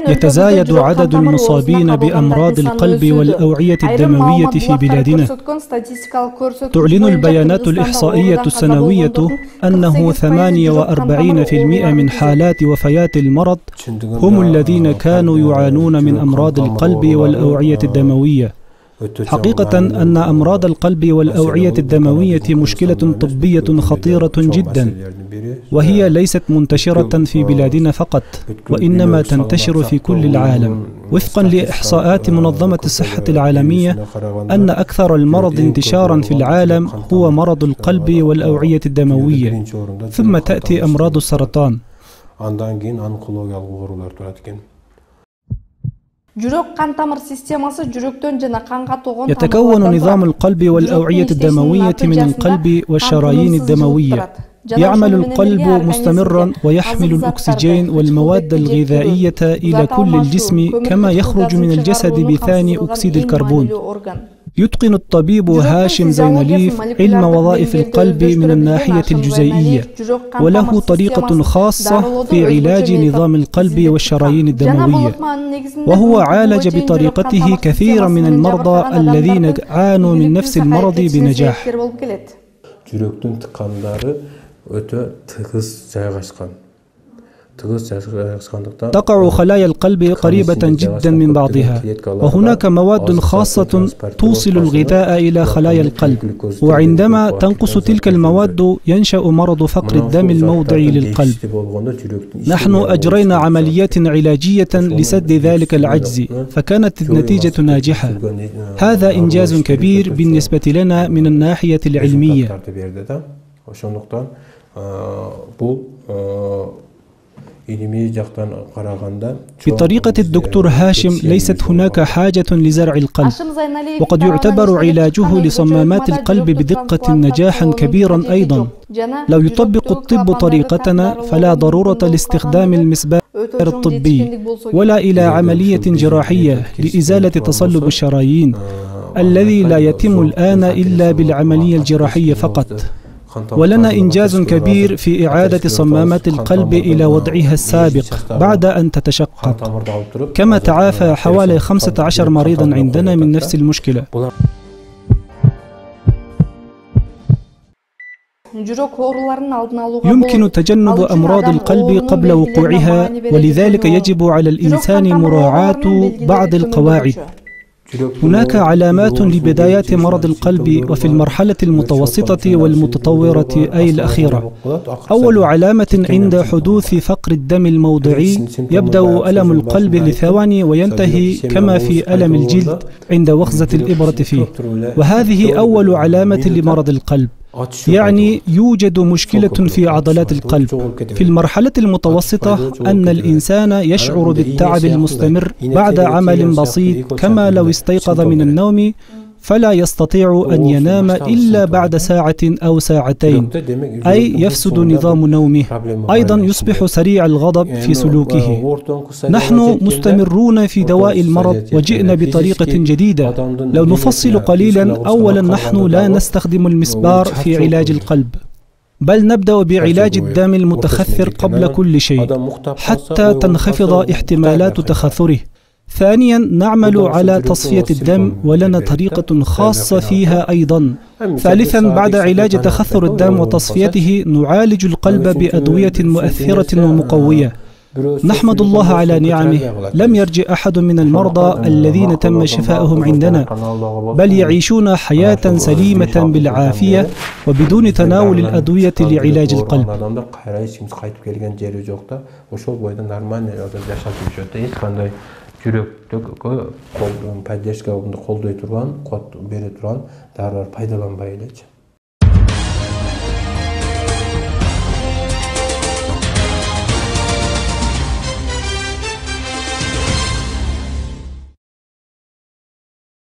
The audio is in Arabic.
يتزايد عدد المصابين بأمراض القلب والأوعية الدموية في بلادنا. تعلن البيانات الإحصائية السنوية أنه 48% من حالات وفيات المرض هم الذين كانوا يعانون من أمراض القلب والأوعية الدموية. حقيقة أن أمراض القلب والأوعية الدموية مشكلة طبية خطيرة جدا، وهي ليست منتشرة في بلادنا فقط، وإنما تنتشر في كل العالم. وفقا لإحصاءات منظمة الصحة العالمية، أن أكثر المرض انتشارا في العالم هو مرض القلب والأوعية الدموية، ثم تأتي أمراض السرطان. يتكون نظام القلب والأوعية الدموية من القلب والشرايين الدموية. يعمل القلب مستمرا ويحمل الأكسجين والمواد الغذائية إلى كل الجسم، كما يخرج من الجسد بثاني أكسيد الكربون. يتقن الطبيب هاشم زيناليف علم وظائف القلب من الناحية الجزيئية، وله طريقة خاصة في علاج نظام القلب والشرايين الدموية، وهو عالج بطريقته كثيرا من المرضى الذين عانوا من نفس المرض بنجاح. تقع خلايا القلب قريبة جدا من بعضها، وهناك مواد خاصة توصل الغذاء إلى خلايا القلب، وعندما تنقص تلك المواد ينشأ مرض فقر الدم الموضعي للقلب. نحن أجرينا عمليات علاجية لسد ذلك العجز، فكانت النتيجة ناجحة. هذا إنجاز كبير بالنسبة لنا من الناحية العلمية. بطريقة الدكتور هاشم ليست هناك حاجة لزرع القلب، وقد يعتبر علاجه لصمامات القلب بدقة نجاحا كبيرا أيضا. لو يطبق الطب طريقتنا فلا ضرورة لاستخدام المسبار الطبي ولا إلى عملية جراحية لإزالة تصلب الشرايين الذي لا يتم الآن إلا بالعملية الجراحية فقط. ولنا إنجاز كبير في إعادة صمامات القلب إلى وضعها السابق بعد أن تتشقق، كما تعافى حوالي 15 مريضا عندنا من نفس المشكلة. يمكن تجنب أمراض القلب قبل وقوعها، ولذلك يجب على الإنسان مراعاة بعض القواعد. هناك علامات لبدايات مرض القلب، وفي المرحلة المتوسطة والمتطورة أي الأخيرة. أول علامة عند حدوث فقر الدم الموضعي، يبدأ ألم القلب لثواني وينتهي كما في ألم الجلد عند وخزة الإبرة فيه، وهذه أول علامة لمرض القلب، يعني يوجد مشكلة في عضلات القلب. في المرحلة المتوسطة أن الإنسان يشعر بالتعب المستمر بعد عمل بسيط، كما لو استيقظ من النوم فلا يستطيع أن ينام إلا بعد ساعة أو ساعتين، أي يفسد نظام نومه. أيضا يصبح سريع الغضب في سلوكه. نحن مستمرون في دواء المرض وجئنا بطريقة جديدة. لو نفصل قليلا، أولا نحن لا نستخدم المسبار في علاج القلب، بل نبدأ بعلاج الدم المتخثر قبل كل شيء حتى تنخفض احتمالات تخثره. ثانيا نعمل على تصفية الدم، ولنا طريقة خاصة فيها أيضا. ثالثا بعد علاج تخثر الدم وتصفيته نعالج القلب بأدوية مؤثرة ومقوية. نحمد الله على نعمه، لم يرجع أحد من المرضى الذين تم شفاؤهم عندنا، بل يعيشون حياة سليمة بالعافية وبدون تناول الأدوية لعلاج القلب. жүрөктөгө поддержка колдой турган, кубат бере турган дарылар пайдаланбай элечи.